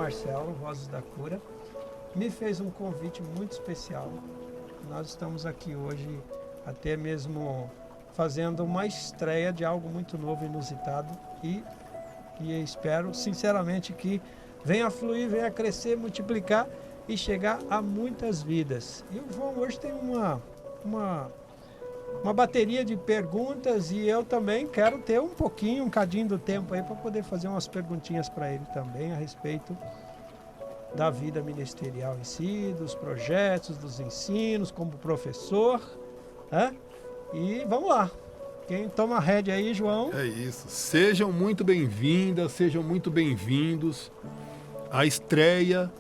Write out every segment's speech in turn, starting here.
Marcelo, Vozes da Cura, me fez um convite muito especial. Nós estamos aqui hoje até mesmo fazendo uma estreia de algo muito novo, inusitado, e espero sinceramente que venha fluir, venha crescer, multiplicar e chegar a muitas vidas. E o João hoje tem uma bateria de perguntas e eu também quero ter um cadinho do tempo aí para poder fazer umas perguntinhas para ele também a respeito da vida ministerial em si, dos projetos, dos ensinos, como professor, né? E vamos lá. Quem toma a rédea aí, João? É isso. Sejam muito bem-vindas, sejam muito bem-vindos à estreia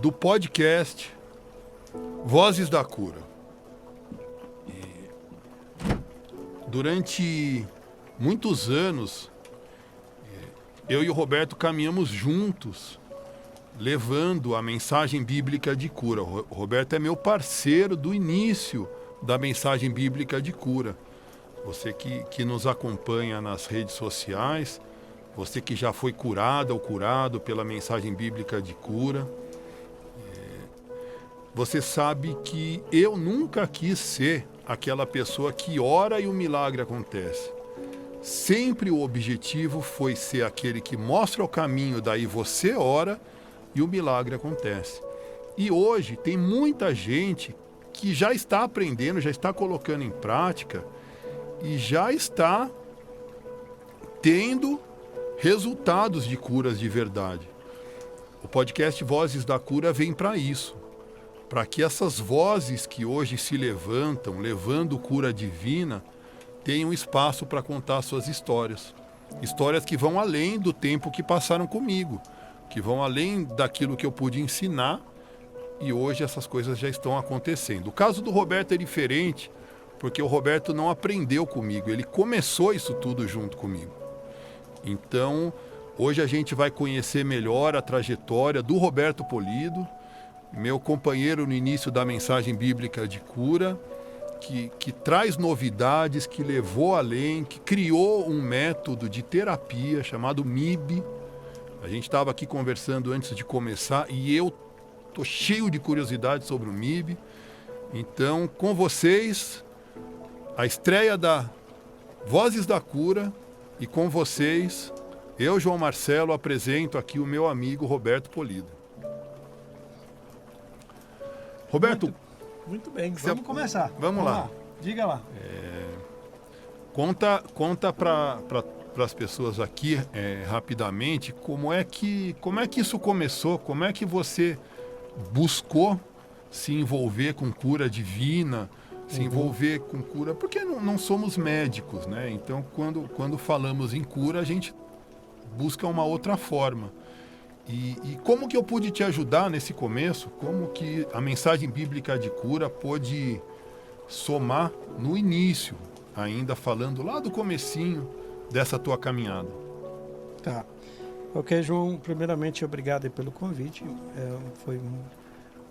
do podcast Vozes da Cura. Durante muitos anos, eu e o Roberto caminhamos juntos, levando a mensagem bíblica de cura. O Roberto é meu parceiro do início da mensagem bíblica de cura. Você que nos acompanha nas redes sociais, você que já foi curada ou curado pela mensagem bíblica de cura, você sabe que eu nunca quis ser aquela pessoa que ora e o milagre acontece. Sempre o objetivo foi ser aquele que mostra o caminho, daí você ora e o milagre acontece. E hoje tem muita gente que já está aprendendo, já está colocando em prática e já está tendo resultados de curas de verdade. O podcast Vozes da Cura vem para isso, para que essas vozes que hoje se levantam, levando cura divina, tenham espaço para contar suas histórias. Histórias que vão além do tempo que passaram comigo, que vão além daquilo que eu pude ensinar, e hoje essas coisas já estão acontecendo. O caso do Roberto é diferente, porque o Roberto não aprendeu comigo, ele começou isso tudo junto comigo. Então, hoje a gente vai conhecer melhor a trajetória do Roberto Polido, meu companheiro no início da mensagem bíblica de cura, que traz novidades, que levou além, que criou um método de terapia chamado MIB. A gente estava aqui conversando antes de começar e eu estou cheio de curiosidade sobre o MIB. Então, com vocês, a estreia da Vozes da Cura, e com vocês, eu, João Marcelo, apresento aqui o meu amigo Roberto Polido. Roberto, muito bem, vamos começar. Vamos lá. Diga lá. Conta para as pessoas aqui rapidamente como é que isso começou, como é que você buscou se envolver com cura divina, se envolver com cura, porque não somos médicos, né? Então, quando falamos em cura, a gente busca uma outra forma. E como que eu pude te ajudar nesse começo? Como que a mensagem bíblica de cura pôde somar no início, ainda falando lá do comecinho dessa tua caminhada? Tá. Ok, João, primeiramente, obrigado aí pelo convite. Foi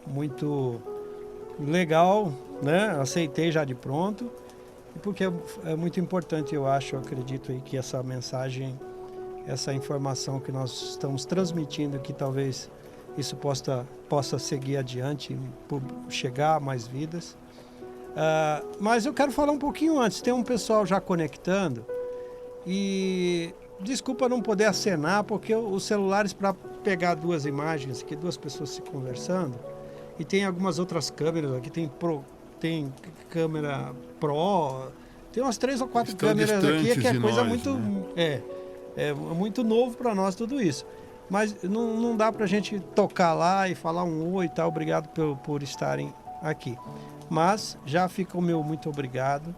muito legal, né? Aceitei já de pronto. E porque é muito importante, eu acredito aí que essa mensagem, essa informação que nós estamos transmitindo, que talvez isso possa seguir adiante, chegar a mais vidas. Mas eu quero falar um pouquinho antes. Tem um pessoal já conectando e desculpa não poder acenar, porque os celulares, para pegar duas imagens, aqui duas pessoas se conversando, e tem algumas outras câmeras aqui, tem câmera Pro, tem umas 3 ou 4 câmeras aqui, que é coisa nós, muito... né? É muito novo para nós tudo isso. Mas não dá para a gente tocar lá e falar um oi e tal, obrigado por estarem aqui. Mas já fica o meu muito obrigado.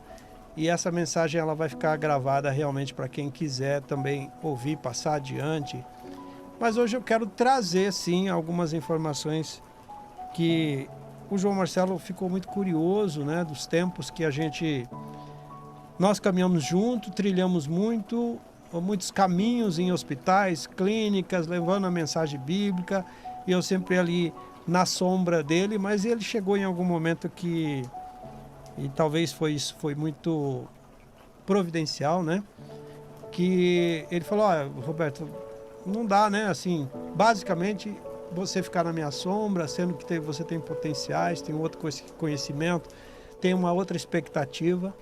E essa mensagem ela vai ficar gravada realmente para quem quiser também ouvir, passar adiante. Mas hoje eu quero trazer, sim, algumas informações que o João Marcelo ficou muito curioso, né, dos tempos que nós caminhamos junto, trilhamos muitos caminhos em hospitais, clínicas, levando a mensagem bíblica, e eu sempre ali na sombra dele, mas ele chegou em algum momento e talvez foi muito providencial, né? Que ele falou, Roberto, não dá, né? Assim, basicamente, você ficar na minha sombra, sendo que você tem potenciais, tem outro conhecimento, tem uma outra expectativa.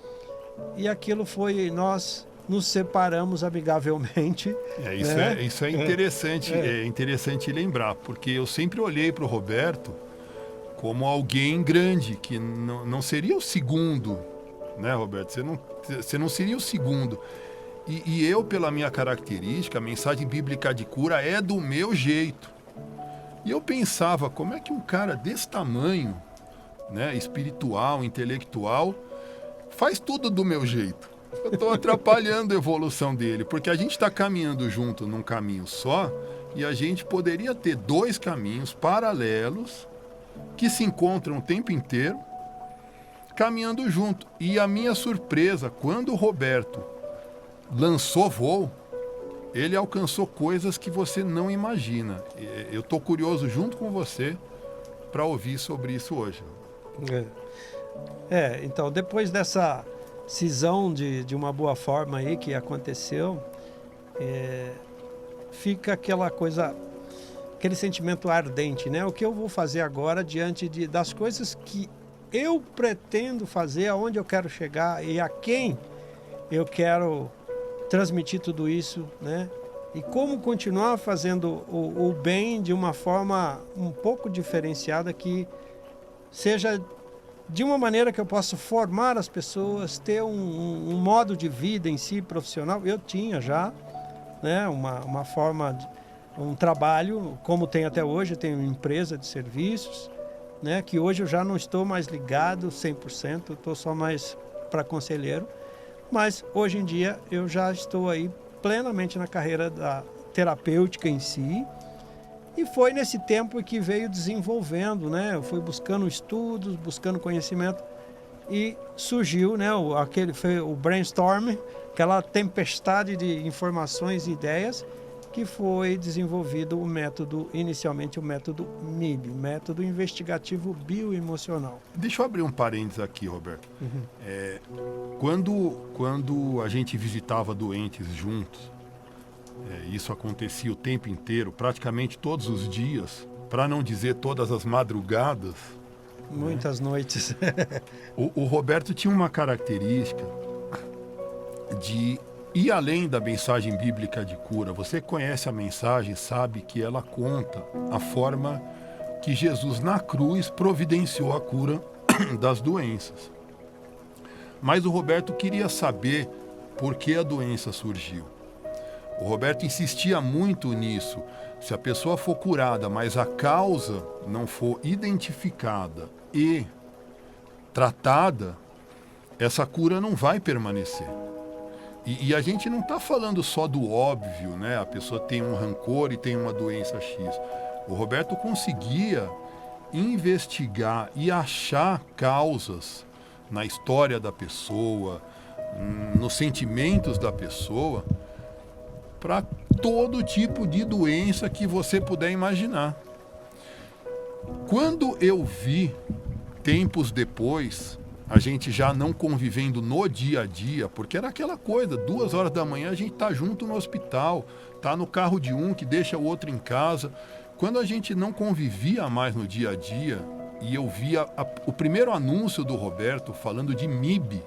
E aquilo foi, nós nos separamos amigavelmente. Isso é interessante, é interessante lembrar, porque eu sempre olhei para o Roberto como alguém grande, que não seria o segundo, né, Roberto? Você não seria o segundo. E eu, pela minha característica, a mensagem bíblica de cura é do meu jeito. E eu pensava, como é que um cara desse tamanho, né, espiritual, intelectual, faz tudo do meu jeito? Eu estou atrapalhando a evolução dele, porque a gente está caminhando junto num caminho só, e a gente poderia ter 2 caminhos paralelos que se encontram o tempo inteiro, caminhando junto. E a minha surpresa, quando o Roberto lançou voo, ele alcançou coisas que você não imagina. Eu estou curioso junto com você para ouvir sobre isso hoje. Então, depois dessa cisão de uma boa forma aí que aconteceu, fica aquela coisa, aquele sentimento ardente, né? O que eu vou fazer agora diante das coisas que eu pretendo fazer, aonde eu quero chegar e a quem eu quero transmitir tudo isso, né? E como continuar fazendo o bem de uma forma um pouco diferenciada, que seja de uma maneira que eu possa formar as pessoas, ter um modo de vida em si profissional. Eu tinha já, né, uma forma, um trabalho, como tem até hoje, eu tenho uma empresa de serviços, né, que hoje eu já não estou mais ligado 100%, eu estou só mais para conselheiro, mas hoje em dia eu já estou aí plenamente na carreira da terapêutica em si. E foi nesse tempo que veio desenvolvendo, né? Eu fui buscando estudos, buscando conhecimento e surgiu, né? Foi o brainstorm, aquela tempestade de informações e ideias, que foi desenvolvido inicialmente o método MIB, Método Investigativo Bioemocional. Deixa eu abrir um parênteses aqui, Roberto. Quando a gente visitava doentes juntos, isso acontecia o tempo inteiro, praticamente todos os dias, para não dizer todas as madrugadas. Muitas noites. O Roberto tinha uma característica de ir além da mensagem bíblica de cura. Você conhece a mensagem, sabe que ela conta a forma que Jesus na cruz providenciou a cura das doenças. Mas o Roberto queria saber por que a doença surgiu. O Roberto insistia muito nisso. Se a pessoa for curada, mas a causa não for identificada e tratada, essa cura não vai permanecer. E a gente não está falando só do óbvio, né? A pessoa tem um rancor e tem uma doença X. O Roberto conseguia investigar e achar causas na história da pessoa, nos sentimentos da pessoa, para todo tipo de doença que você puder imaginar. Quando eu vi, tempos depois, a gente já não convivendo no dia a dia, porque era aquela coisa, 2 horas da manhã a gente tá junto no hospital, tá no carro de um que deixa o outro em casa. Quando a gente não convivia mais no dia a dia, e eu via o primeiro anúncio do Roberto falando de MIB,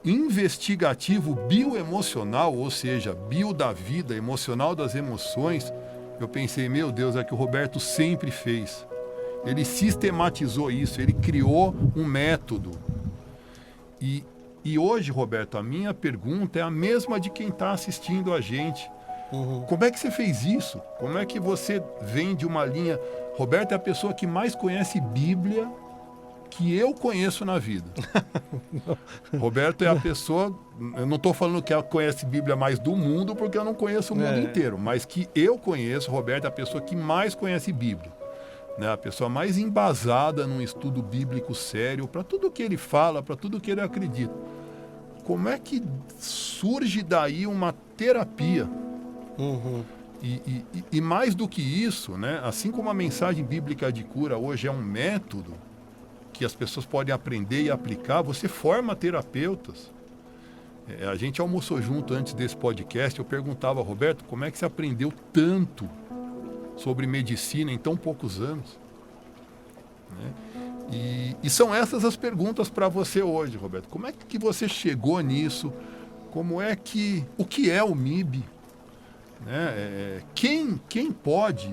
investigativo bioemocional, ou seja, bio da vida, emocional das emoções, eu pensei, meu Deus, é que o Roberto sempre fez. Ele sistematizou isso, ele criou um método. E hoje, Roberto, a minha pergunta é a mesma de quem está assistindo a gente. Como é que você fez isso? Como é que você vem de uma linha... Roberto é a pessoa que mais conhece Bíblia que eu conheço na vida. Roberto é a pessoa, eu não estou falando que ela conhece Bíblia mais do mundo, porque eu não conheço o mundo inteiro, mas que eu conheço, Roberto é a pessoa que mais conhece Bíblia, né? A pessoa mais embasada num estudo bíblico sério, para tudo que ele fala, para tudo que ele acredita. Como é que surge daí uma terapia? E mais do que isso, né? Assim como a mensagem bíblica de cura hoje é um método que as pessoas podem aprender e aplicar, você forma terapeutas A gente almoçou junto antes desse podcast, eu perguntava, Roberto, como é que você aprendeu tanto sobre medicina em tão poucos anos? Né? E são essas as perguntas para você hoje, Roberto. Como é que você chegou nisso? O que é o MIB? Né? Quem pode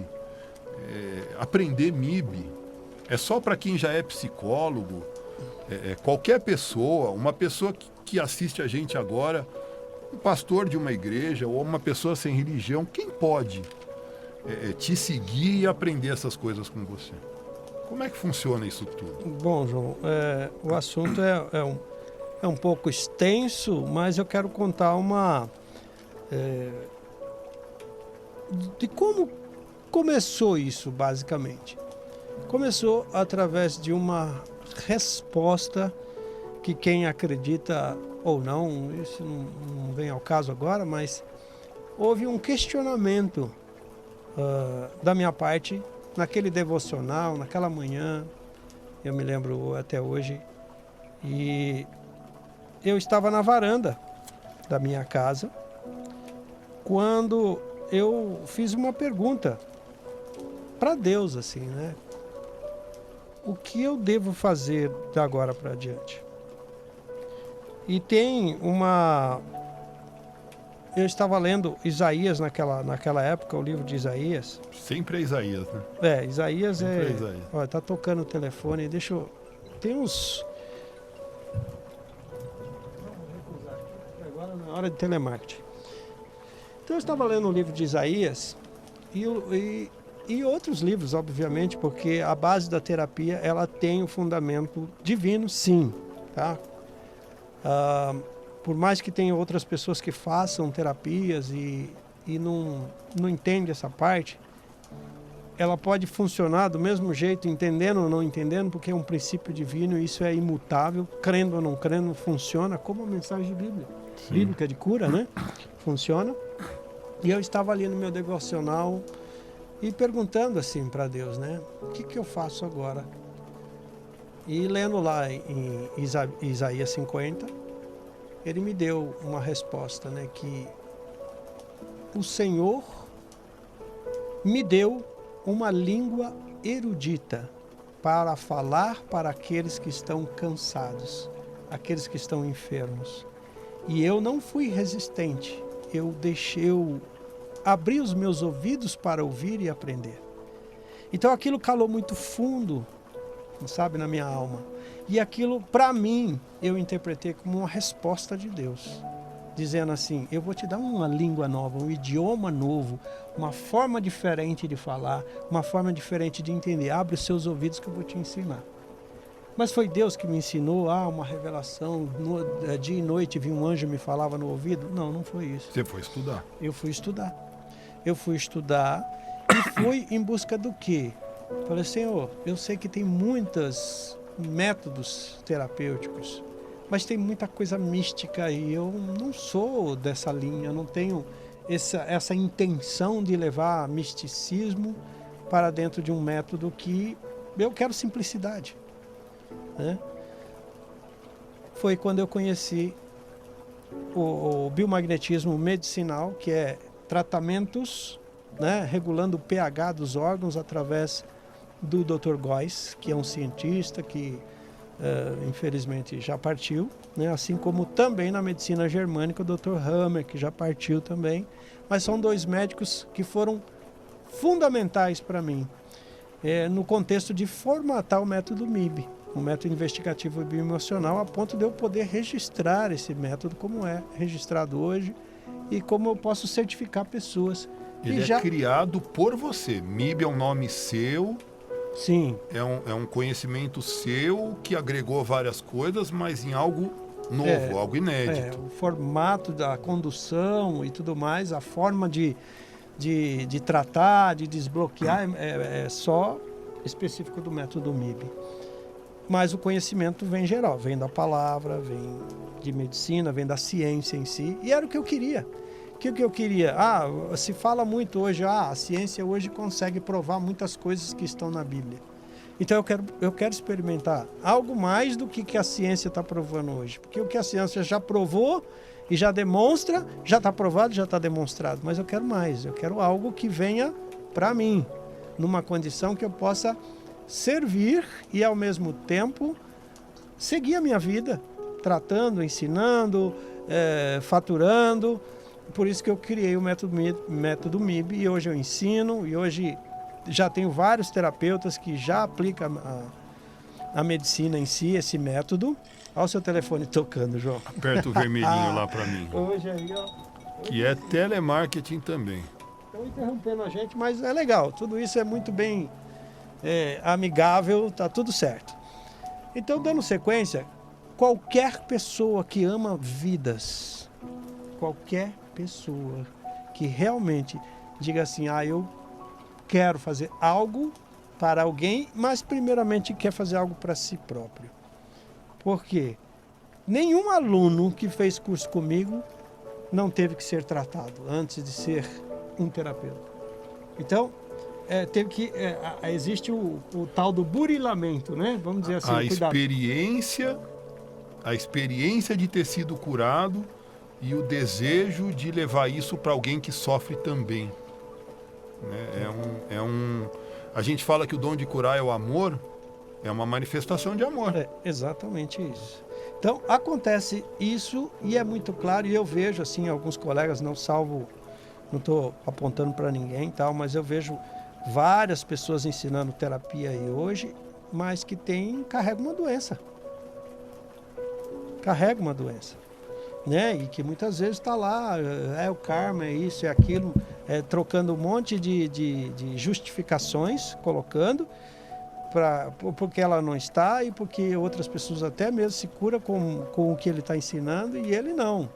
aprender MIB? É só para quem já é psicólogo? Qualquer pessoa, uma pessoa que assiste a gente agora, um pastor de uma igreja ou uma pessoa sem religião, quem pode te seguir e aprender essas coisas com você? Como é que funciona isso tudo? Bom, João, o assunto é um pouco extenso, mas eu quero contar de como começou isso, basicamente. Começou através de uma resposta que quem acredita ou não, isso não vem ao caso agora, mas houve um questionamento da minha parte naquele devocional, naquela manhã, eu me lembro até hoje, e eu estava na varanda da minha casa quando eu fiz uma pergunta para Deus, assim, né? O que eu devo fazer de agora para diante? E tem eu estava lendo Isaías naquela época, o livro de Isaías. Sempre é Isaías, né? Isaías Sempre é Isaías. Olha, tá tocando o telefone, tem uns... Agora na hora de telemarketing. Então eu estava lendo o livro de Isaías e outros livros, obviamente, porque a base da terapia, ela tem o fundamento divino, sim, tá? Por mais que tenha outras pessoas que façam terapias e não entendem essa parte, ela pode funcionar do mesmo jeito, entendendo ou não entendendo, porque é um princípio divino e isso é imutável, crendo ou não crendo, funciona como a mensagem bíblica de cura, né? Funciona. E eu estava ali no meu devocional e perguntando assim para Deus, né? O que eu faço agora? E lendo lá em Isaías 50, ele me deu uma resposta, né? Que o Senhor me deu uma língua erudita para falar para aqueles que estão cansados, aqueles que estão enfermos. E eu não fui resistente, eu abri os meus ouvidos para ouvir e aprender. Então aquilo calou muito fundo, sabe, na minha alma. E aquilo, para mim, eu interpretei como uma resposta de Deus, dizendo assim: eu vou te dar uma língua nova, um idioma novo, uma forma diferente de falar, uma forma diferente de entender. Abre os seus ouvidos que eu vou te ensinar. Mas foi Deus que me ensinou, uma revelação, dia e noite vi um anjo me falava no ouvido? Não foi isso. Você foi estudar. Eu fui estudar e fui em busca do quê? Falei, Senhor, eu sei que tem muitos métodos terapêuticos, mas tem muita coisa mística e eu não sou dessa linha, eu não tenho essa intenção de levar misticismo para dentro de um método que eu quero simplicidade, né? Foi quando eu conheci o biomagnetismo medicinal, que é tratamentos, né, regulando o pH dos órgãos através do Dr. Góes, que é um cientista que infelizmente já partiu, né? Assim como também na medicina germânica o Dr. Hammer, que já partiu também, mas são dois médicos que foram fundamentais para mim no contexto de formatar o método MIB, o método investigativo bioemocional, a ponto de eu poder registrar esse método como é registrado hoje e como eu posso certificar pessoas. Ele é criado por você. MIB é um nome seu. Sim. É um conhecimento seu que agregou várias coisas, mas em algo novo, algo inédito. O formato da condução e tudo mais, a forma de tratar, de desbloquear, é só específico do método MIB. Mas o conhecimento vem geral, vem da palavra, vem de medicina, vem da ciência em si. E era o que eu queria. O que eu queria? Se fala muito hoje, a ciência hoje consegue provar muitas coisas que estão na Bíblia. Então eu quero experimentar algo mais do que a ciência está provando hoje. Porque o que a ciência já provou, e já demonstra, já está provado, já está demonstrado. Mas eu quero mais, eu quero algo que venha para mim, numa condição que eu possa servir e ao mesmo tempo seguir a minha vida, tratando, ensinando, faturando. Por isso que eu criei o método MIB e hoje eu ensino e hoje já tenho vários terapeutas que já aplicam a medicina em si, esse método. Olha o seu telefone tocando, João. Aperta o vermelhinho lá para mim. Hoje aí, ó. Que é telemarketing também. Estão interrompendo a gente, mas é legal. Tudo isso é muito bem amigável, tá tudo certo. Então, dando sequência, qualquer pessoa que ama vidas, qualquer pessoa que realmente diga assim, eu quero fazer algo para alguém, mas primeiramente quer fazer algo para si próprio. Por quê? Nenhum aluno que fez curso comigo não teve que ser tratado antes de ser um terapeuta. Então, existe o tal do burilamento, né? Vamos dizer assim. A experiência de ter sido curado e o desejo de levar isso para alguém que sofre também. Né? A gente fala que o dom de curar é o amor, é uma manifestação de amor. É exatamente isso. Então, acontece isso e é muito claro, e eu vejo assim, alguns colegas, não estou apontando para ninguém, mas eu vejo várias pessoas ensinando terapia aí hoje, mas que carregam uma doença. Né? E que muitas vezes está lá, o karma, é isso, é aquilo, trocando um monte de justificações, colocando, porque ela não está e porque outras pessoas até mesmo se curam com o que ele está ensinando e ele não.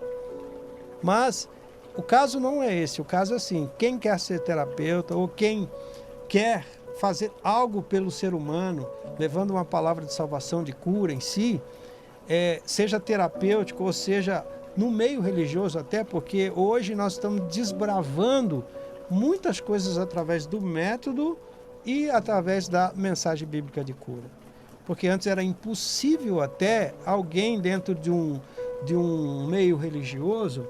Mas o caso não é esse, o caso é assim, quem quer ser terapeuta ou quem quer fazer algo pelo ser humano, levando uma palavra de salvação, de cura em si, seja terapêutico ou seja no meio religioso, até porque hoje nós estamos desbravando muitas coisas através do método e através da mensagem bíblica de cura. Porque antes era impossível até alguém dentro de um meio religioso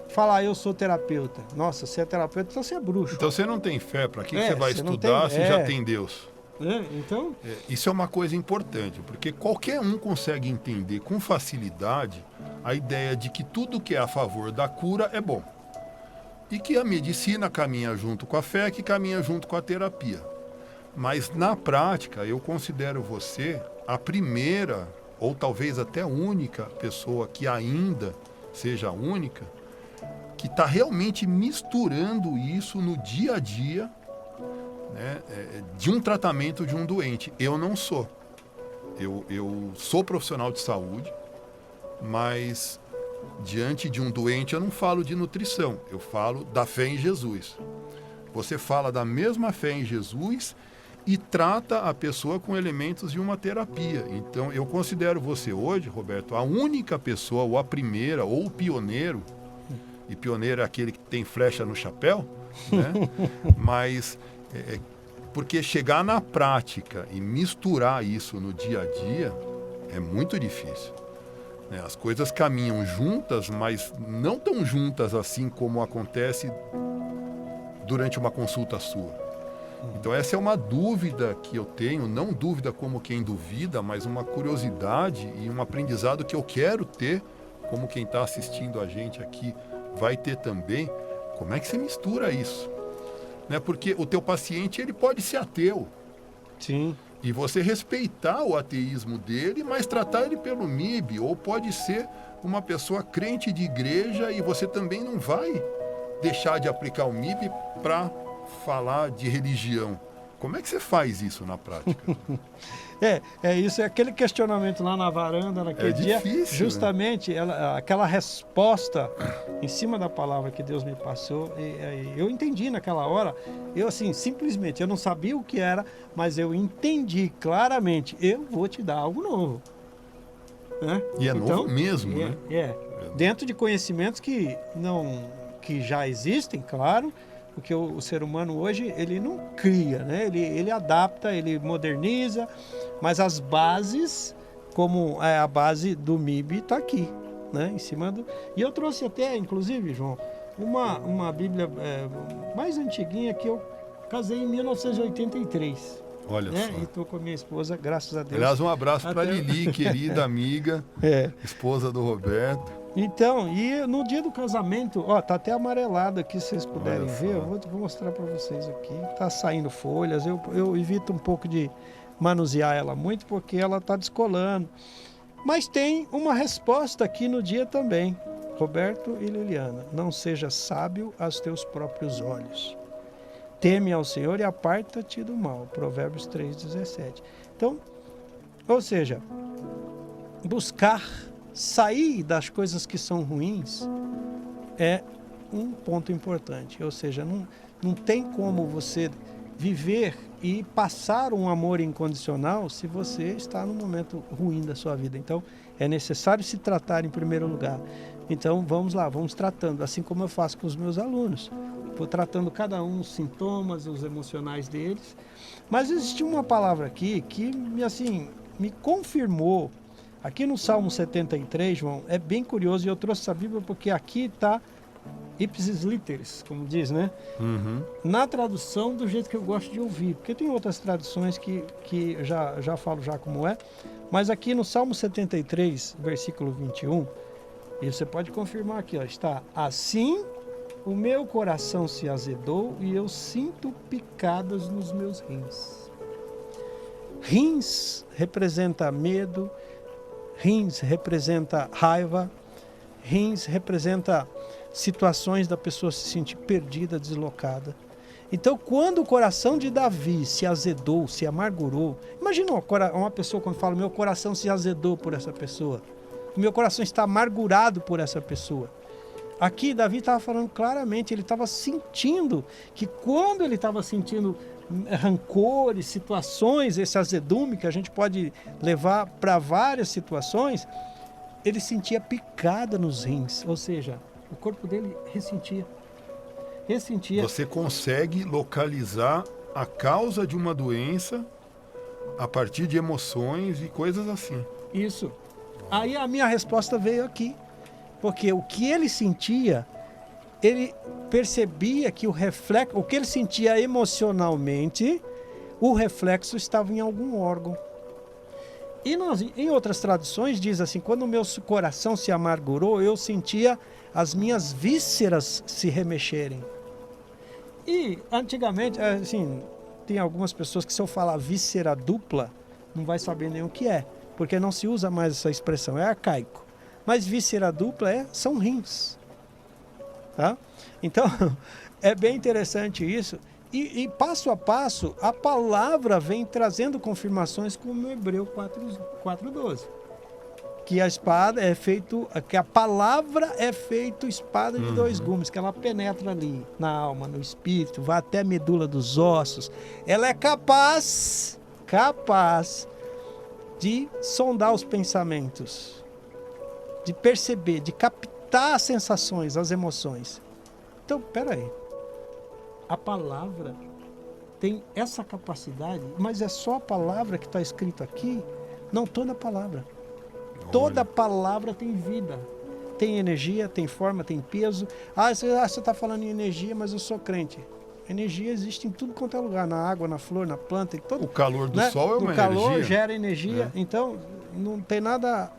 falar, eu sou terapeuta. Nossa, você é terapeuta, então você é bruxo. Então você não tem fé, para que você vai estudar se já tem Deus? Então... Isso é uma coisa importante, porque qualquer um consegue entender com facilidade a ideia de que tudo que é a favor da cura é bom. E que a medicina caminha junto com a fé, que caminha junto com a terapia. Mas na prática, eu considero você a primeira, ou talvez até a única pessoa que ainda seja a única, que está realmente misturando isso no dia a dia, né, de um tratamento de um doente. Eu não sou. Eu sou profissional de saúde, mas diante de um doente eu não falo de nutrição, eu falo da fé em Jesus. Você fala da mesma fé em Jesus e trata a pessoa com elementos de uma terapia. Então eu considero você hoje, Roberto, a única pessoa, ou a primeira, ou o pioneiro, e pioneiro é aquele que tem flecha no chapéu, né? Mas porque chegar na prática e misturar isso no dia a dia é muito difícil. As coisas caminham juntas, mas não tão juntas assim como acontece durante uma consulta sua. Então essa é uma dúvida que eu tenho, não dúvida como quem duvida, mas uma curiosidade e um aprendizado que eu quero ter, como quem está assistindo a gente aqui vai ter também. Como é que você mistura isso? Porque o teu paciente ele pode ser ateu. Sim. E você respeitar o ateísmo dele, mas tratar ele pelo MIB. Ou pode ser uma pessoa crente de igreja e você também não vai deixar de aplicar o MIB para falar de religião. Como é que você faz isso na prática? Isso, é aquele questionamento lá na varanda naquele dia. Difícil, justamente, aquela resposta em cima da palavra que Deus me passou, eu entendi naquela hora, eu assim, simplesmente, eu não sabia o que era, mas eu entendi claramente, eu vou te dar algo novo. E novo mesmo, né? Dentro de conhecimentos que já existem, claro, porque o ser humano hoje, ele não cria, né? Ele adapta, ele moderniza, mas as bases, como a base do MIB, está aqui, né? Em cima do... E eu trouxe até, inclusive, João, uma Bíblia mais antiguinha que eu casei em 1983. Olha né? só. E estou com a minha esposa, graças a Deus. Aliás, um abraço para Até- Lili, querida amiga, esposa do Roberto. Então, e no dia do casamento, ó, tá até amarelado aqui, se vocês puderem Olha ver, só. eu vou mostrar para vocês aqui. Tá saindo folhas, eu evito um pouco de manusear ela muito, porque ela tá descolando. Mas tem uma resposta aqui no dia também. Roberto e Liliana, não seja sábio aos teus próprios olhos. Teme ao Senhor e aparta-te do mal. Provérbios 3,17. Então, ou seja, buscar sair das coisas que são ruins é um ponto importante. Ou seja, não tem como você viver e passar um amor incondicional se você está num momento ruim da sua vida. Então, é necessário se tratar em primeiro lugar. Então, vamos lá, vamos tratando, assim como eu faço com os meus alunos. Vou tratando cada um os sintomas, os emocionais deles. Mas existe uma palavra aqui que me confirmou. Aqui no Salmo 73, João, é bem curioso, e eu trouxe essa Bíblia porque aqui está ipsis literis, como diz, né? Uhum. Na tradução do jeito que eu gosto de ouvir, porque tem outras traduções que já falo já como é, mas aqui no Salmo 73, versículo 21, e você pode confirmar aqui, ó, está: assim o meu coração se azedou e eu sinto picadas nos meus rins. Rins representa medo, rins representa raiva, rins representa situações da pessoa se sentir perdida, deslocada. Então, quando o coração de Davi se azedou, se amargurou, imagina uma pessoa quando fala: meu coração se azedou por essa pessoa, meu coração está amargurado por essa pessoa. Aqui Davi estava falando claramente, ele estava sentindo que quando ele estava sentindo rancores, situações, esse azedume que a gente pode levar para várias situações, ele sentia picada nos rins, ou seja, o corpo dele ressentia. Você consegue localizar a causa de uma doença a partir de emoções e coisas assim. Isso. Aí a minha resposta veio aqui. Porque o que ele sentia, ele percebia que o que ele sentia emocionalmente, o reflexo estava em algum órgão. E em outras traduções diz assim: quando o meu coração se amargurou, eu sentia as minhas vísceras se remexerem. E antigamente, assim, tem algumas pessoas que se eu falar víscera dupla, não vai saber nem o que é, porque não se usa mais essa expressão, é arcaico. Mas víscera dupla são rins. Tá? Então, é bem interessante isso. E passo a passo, a palavra vem trazendo confirmações como Hebreu 4:12. Que a espada que a palavra é feito espada de dois gumes, que ela penetra ali na alma, no espírito, vai até a medula dos ossos. Ela é capaz de sondar os pensamentos, de perceber, de captar as sensações, as emoções. Então, peraí. A palavra tem essa capacidade, mas é só a palavra que está escrito aqui? Não toda a palavra. Toda palavra tem vida. Tem energia, tem forma, tem peso. Você está falando em energia, mas eu sou crente. Energia existe em tudo quanto é lugar. Na água, na flor, na planta. Em todo, o calor do né? sol é uma energia. O calor gera energia. Então, não tem nada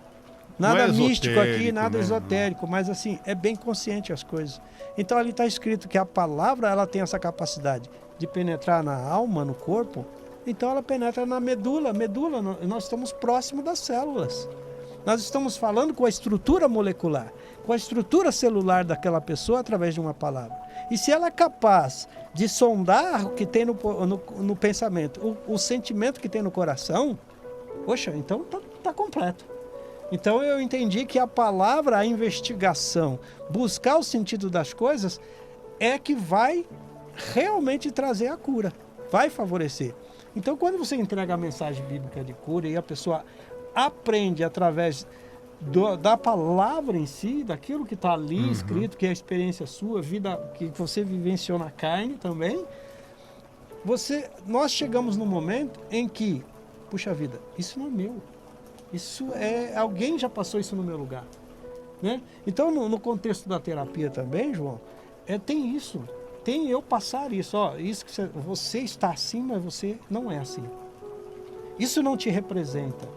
é místico aqui, nada né? esotérico, mas assim, é bem consciente as coisas. Então ali está escrito que a palavra, ela tem essa capacidade de penetrar na alma, no corpo. Então ela penetra na medula. Nós estamos próximo das células. Nós estamos falando com a estrutura molecular, com a estrutura celular daquela pessoa através de uma palavra. E se ela é capaz de sondar o que tem no pensamento, o sentimento que tem no coração, poxa, então tá completo. Então eu entendi que a palavra, a investigação, buscar o sentido das coisas, é que vai realmente trazer a cura, vai favorecer. Então quando você entrega a mensagem bíblica de cura e a pessoa aprende através da palavra em si, daquilo que está ali escrito, que é a experiência sua, vida que você vivenciou na carne também, nós chegamos num momento em que, puxa vida, isso não é meu. Alguém já passou isso no meu lugar. né? Então, no contexto da terapia também, João, tem isso. Tem eu passar isso. Ó, isso que você está assim, mas você não é assim. Isso não te representa.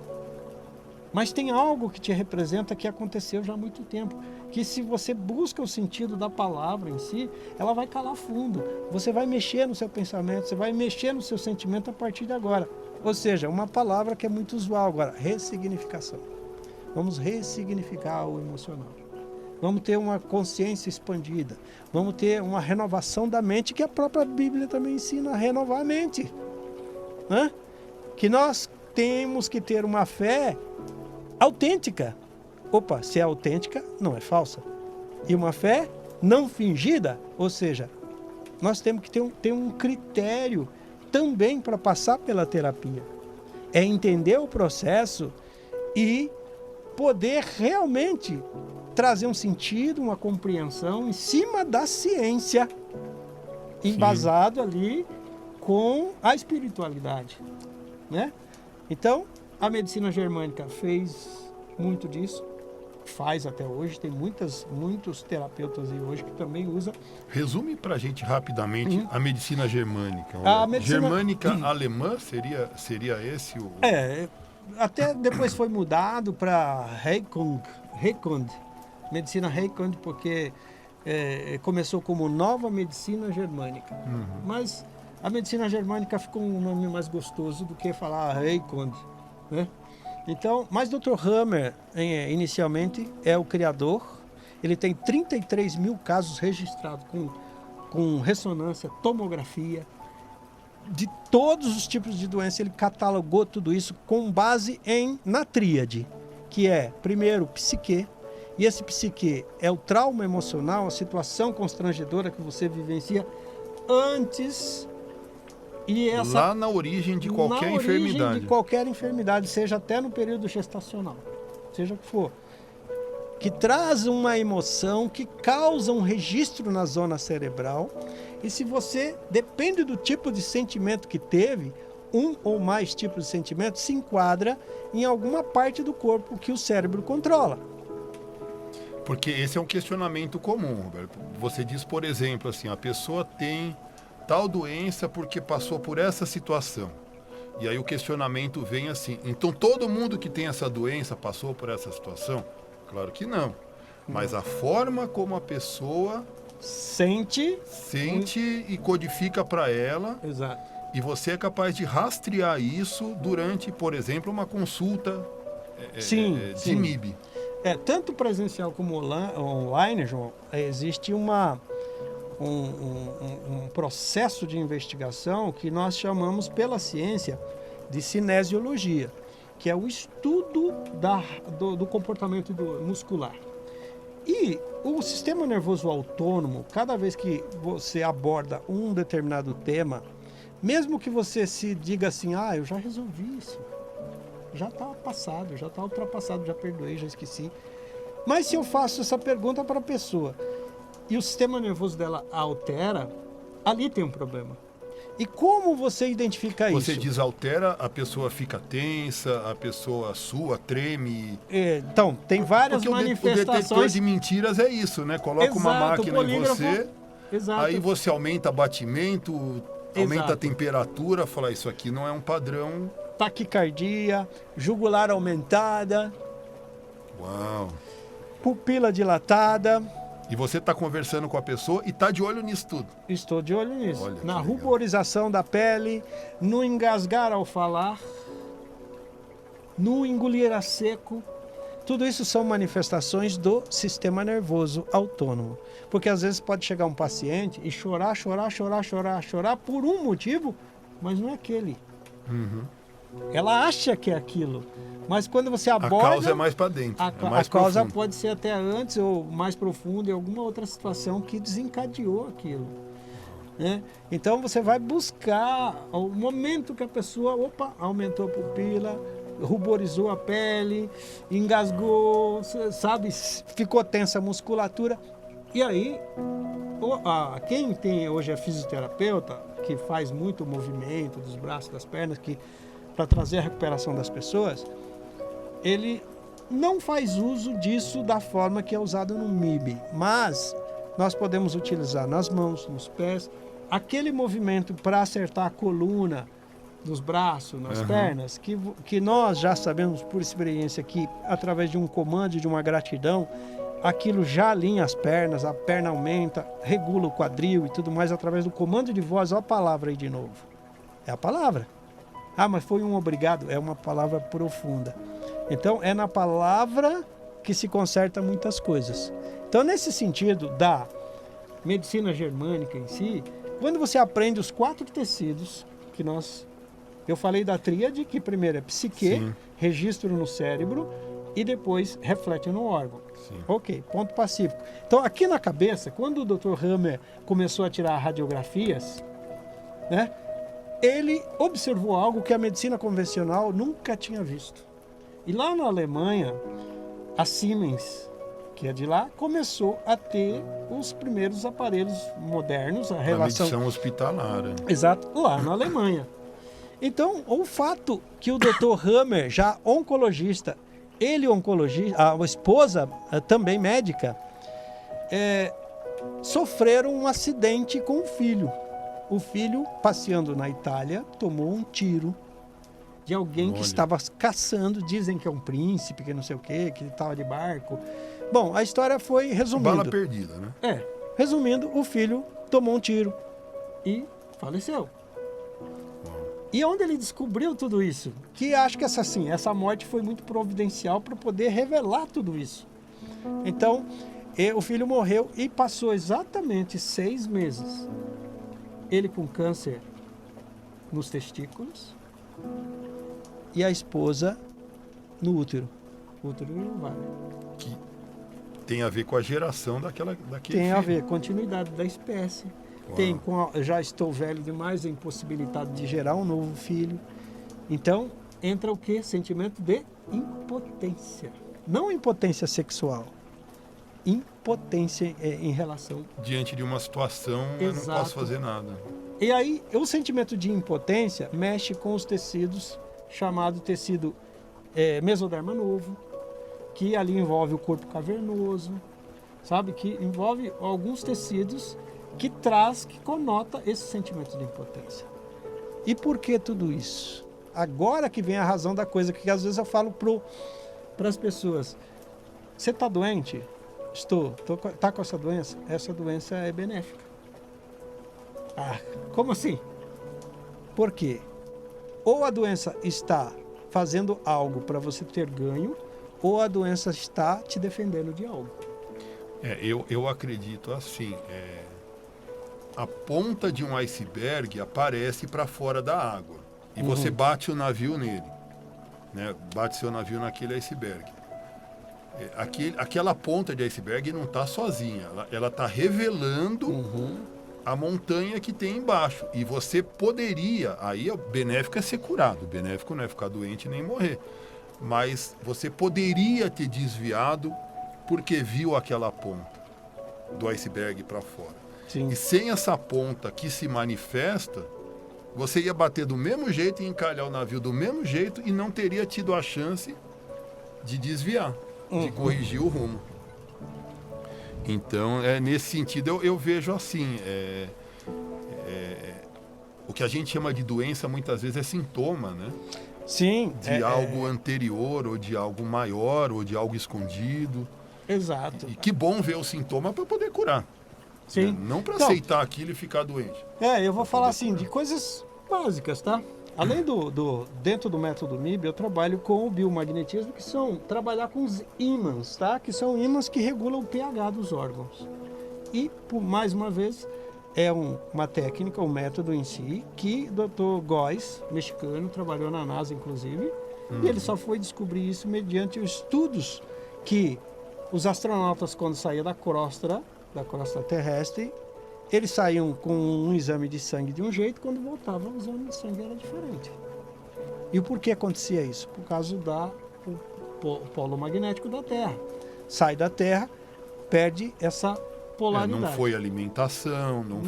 Mas tem algo que te representa que aconteceu já há muito tempo. Que se você busca o sentido da palavra em si, ela vai calar fundo. Você vai mexer no seu pensamento, você vai mexer no seu sentimento a partir de agora. Ou seja, uma palavra que é muito usual agora, ressignificação. Vamos ressignificar o emocional. Vamos ter uma consciência expandida. Vamos ter uma renovação da mente, que a própria Bíblia também ensina a renovar a mente. Né? Que nós temos que ter uma fé autêntica. Opa, se é autêntica, não é falsa. E uma fé não fingida, ou seja, nós temos que ter um critério também para passar pela terapia. É entender o processo e poder realmente trazer um sentido, uma compreensão em cima da ciência, embasado ali com a espiritualidade, né? Então, a medicina germânica fez muito disso, faz até hoje, tem muitos terapeutas aí hoje que também usam. Resume pra gente rapidamente a medicina germânica. A medicina germânica alemã seria esse o... Até depois foi mudado para Heilkunde, medicina Heilkunde, porque começou como nova medicina germânica. Mas a medicina germânica ficou um nome mais gostoso do que falar Heilkunde, né? Então, mas Dr. Hammer, inicialmente, é o criador. Ele tem 33 mil casos registrados com ressonância, tomografia, de todos os tipos de doença. Ele catalogou tudo isso com base na tríade, que é, primeiro, psique. E esse psique é o trauma emocional, a situação constrangedora que você vivencia antes. Lá na origem de qualquer enfermidade. Na origem de qualquer enfermidade, seja até no período gestacional, seja o que for. Que traz uma emoção, que causa um registro na zona cerebral. E se você, depende do tipo de sentimento que teve, um ou mais tipos de sentimento se enquadra em alguma parte do corpo que o cérebro controla. Porque esse é um questionamento comum, Roberto. Você diz, por exemplo, assim, a pessoa tem tal doença porque passou por essa situação. E aí o questionamento vem assim, então todo mundo que tem essa doença passou por essa situação? Claro que não. Mas a forma como a pessoa sente e codifica para ela. Exato. E você é capaz de rastrear isso durante, por exemplo, uma consulta de MIB. Tanto presencial como online, João, existe um processo de investigação que nós chamamos pela ciência de cinesiologia, que é o estudo do comportamento muscular. E o sistema nervoso autônomo, cada vez que você aborda um determinado tema, mesmo que você se diga assim, eu já resolvi isso, já está passado, já está ultrapassado, já perdoei, já esqueci. Mas se eu faço essa pergunta para a pessoa e o sistema nervoso dela altera, ali tem um problema. E como você identifica isso? Você desaltera, a pessoa fica tensa, a pessoa sua, treme. Então, tem várias manifestações. O detector de mentiras é isso, né? Coloca uma máquina em você, aí você aumenta batimento, aumenta a temperatura, fala, isso aqui não é um padrão. Taquicardia, jugular aumentada. Uau! Pupila dilatada. E você está conversando com a pessoa e está de olho nisso tudo. Estou de olho nisso. Olha, na ruborização da pele, no engasgar ao falar, no engolir a seco. Tudo isso são manifestações do sistema nervoso autônomo. Porque às vezes pode chegar um paciente e chorar por um motivo, mas não é aquele. Ela acha que é aquilo. Mas quando você aborda... A causa é mais para dentro. A causa pode ser até antes ou mais profunda em alguma outra situação que desencadeou aquilo. Né? Então você vai buscar o momento que a pessoa, aumentou a pupila, ruborizou a pele, engasgou, sabe, ficou tensa a musculatura. E aí, quem tem hoje é fisioterapeuta, que faz muito movimento dos braços, das pernas, para trazer a recuperação das pessoas, ele não faz uso disso da forma que é usado no MIB, mas nós podemos utilizar nas mãos, nos pés, aquele movimento para acertar a coluna dos braços, nas pernas, que nós já sabemos por experiência que através de um comando, de uma gratidão, aquilo já alinha as pernas, a perna aumenta, regula o quadril e tudo mais através do comando de voz. Olha a palavra aí de novo. É a palavra. Ah, mas foi um obrigado. É uma palavra profunda. Então, é na palavra que se conserta muitas coisas. Então, nesse sentido da medicina germânica em si, quando você aprende os 4 tecidos que eu falei da tríade, que primeiro é psique, Sim. registro no cérebro e depois reflete no órgão. Sim. Ok, ponto pacífico. Então, aqui na cabeça, quando o Dr. Hammer começou a tirar radiografias, né, ele observou algo que a medicina convencional nunca tinha visto. E lá na Alemanha, a Siemens, que é de lá, começou a ter os primeiros aparelhos modernos, a relação... medição hospitalar. Exato, lá na Alemanha. Então, o fato que o Dr. Hammer, já oncologista, ele oncologista, a esposa também médica, sofreram um acidente com o filho. O filho, passeando na Itália, tomou um tiro de alguém que estava caçando. Dizem que é um príncipe, que não sei o quê, que estava de barco. Bom, a história foi resumindo. Bala perdida, né? Resumindo, o filho tomou um tiro e faleceu. E onde ele descobriu tudo isso? Que acho que essa morte foi muito providencial para poder revelar tudo isso. Então, o filho morreu e passou exatamente 6 meses. Ele com câncer nos testículos e a esposa no útero. Útero e ovário. Que tem a ver com a geração daquele Tem filho. a ver, continuidade da espécie. Uau. Tem com já estou velho demais, a impossibilidade de gerar um novo filho. Então, entra o quê? Sentimento de impotência. Não impotência sexual. Impotência em relação... Diante de uma situação, eu não Exato. posso fazer nada. E aí, o sentimento de impotência mexe com os tecidos, chamado tecido mesoderma novo, que ali envolve o corpo cavernoso, sabe? Que envolve alguns tecidos que conota esse sentimento de impotência. E por que tudo isso? Agora que vem a razão da coisa, que às vezes eu falo para as pessoas: você está doente? Está com essa doença? Essa doença é benéfica. Ah, como assim? Por quê? Ou a doença está fazendo algo para você ter ganho, ou a doença está te defendendo de algo. Eu acredito assim, a ponta de um iceberg aparece para fora da água e você bate o navio nele, né? Bate seu navio naquele iceberg. Aquela ponta de iceberg não está sozinha, ela está revelando a montanha que tem embaixo. E você poderia, aí o benéfico é ser curado, o benéfico não é ficar doente nem morrer, mas você poderia ter desviado porque viu aquela ponta do iceberg para fora. Sim. E sem essa ponta que se manifesta, você ia bater do mesmo jeito e encalhar o navio do mesmo jeito e não teria tido a chance de desviar, de corrigir o rumo. Então, nesse sentido, eu vejo assim, o que a gente chama de doença muitas vezes é sintoma, né? Sim. De algo anterior, ou de algo maior, ou de algo escondido. Exato. E que bom ver o sintoma para poder curar. Sim. Né? Não para aceitar aquilo e ficar doente. Eu vou falar assim, de coisas básicas, tá? Além dentro do método MIB, eu trabalho com o biomagnetismo, que são trabalhar com os ímãs, tá? Que são ímãs que regulam o pH dos órgãos. E, mais uma vez, é uma técnica, um método em si, que o Dr. Góes, mexicano, trabalhou na NASA, inclusive, e ele só foi descobrir isso mediante os estudos que os astronautas, quando saíam da crosta terrestre, eles saíam com um exame de sangue de um jeito, quando voltavam o exame de sangue era diferente. E por que acontecia isso? Por causa do polo magnético da Terra. Sai da Terra, perde essa polaridade. Não foi alimentação, não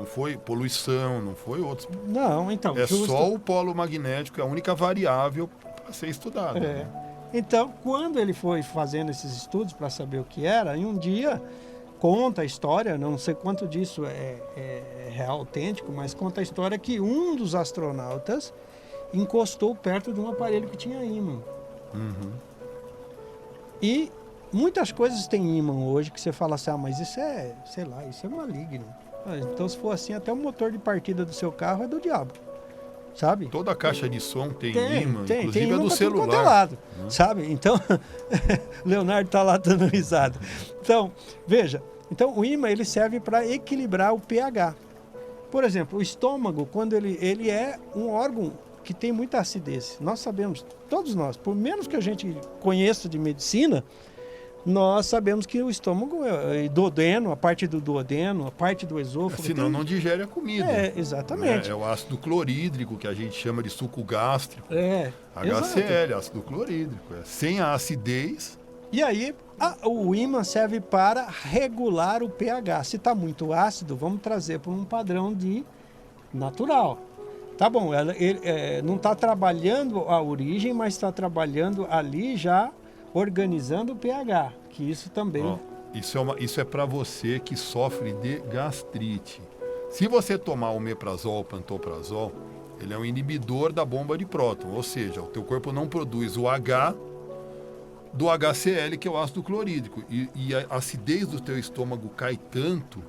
foi poluição, não foi outros. Não, então... Só o polo magnético, é a única variável para ser estudada. Né? Então, quando ele foi fazendo esses estudos para saber o que era, em um dia conta a história, não sei quanto disso é real, autêntico, mas conta a história que um dos astronautas encostou perto de um aparelho que tinha ímã. Uhum. E muitas coisas têm ímã hoje que você fala assim, mas isso sei lá, isso é maligno. Então, se for assim, até o motor de partida do seu carro é do diabo. Sabe? Toda caixa de som tem imã, inclusive tem a do imã celular. Sabe? Então, Leonardo está lá dando risada. Então, veja, o ímã ele serve para equilibrar o pH. Por exemplo, o estômago, quando ele é um órgão que tem muita acidez. Nós sabemos, todos nós, por menos que a gente conheça de medicina, nós sabemos que o estômago é duodeno, a parte do duodeno, a parte do esôfago. Senão não digere a comida. Exatamente. É o ácido clorídrico, que a gente chama de suco gástrico. HCl, exato. ácido clorídrico. Sem a acidez. E aí, o ímã serve para regular o pH. Se está muito ácido, vamos trazer para um padrão de natural. Tá bom, ele não está trabalhando a origem, mas está trabalhando ali já organizando o pH, que isso também... Isso é para você que sofre de gastrite. Se você tomar o omeprazol ou pantoprazol, ele é um inibidor da bomba de próton, ou seja, o teu corpo não produz o H do HCl, que é o ácido clorídrico, e a acidez do teu estômago cai tanto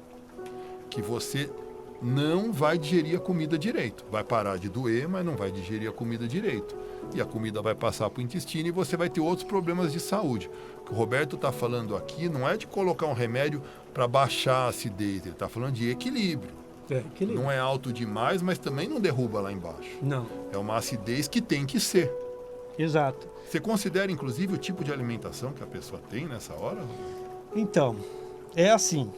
que você não vai digerir a comida direito. Vai parar de doer, mas não vai digerir a comida direito. E a comida vai passar para o intestino e você vai ter outros problemas de saúde. O que o Roberto está falando aqui não é de colocar um remédio para baixar a acidez, ele está falando de equilíbrio. Equilíbrio. Não é alto demais, mas também não derruba lá embaixo. Não. É uma acidez que tem que ser. Exato. Você considera, inclusive, o tipo de alimentação que a pessoa tem nessa hora? Então, é assim.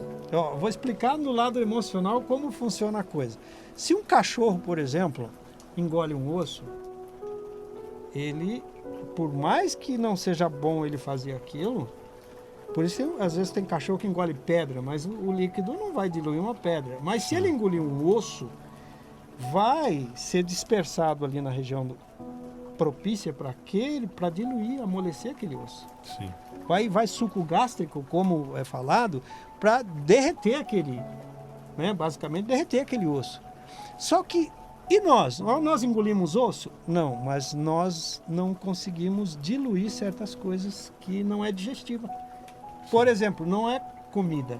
Vou explicar no lado emocional como funciona a coisa. Se um cachorro, por exemplo, engole um osso, ele, por mais que não seja bom ele fazer aquilo, por isso às vezes tem cachorro que engole pedra, mas o líquido não vai diluir uma pedra. Mas se ele engolir um osso, vai ser dispersado ali na região propícia para diluir, amolecer aquele osso. Sim. Vai suco gástrico, como é falado, para derreter basicamente derreter aquele osso. Só que, e nós? Nós engolimos osso? Não, mas nós não conseguimos diluir certas coisas que não é digestiva. Por exemplo, não é comida.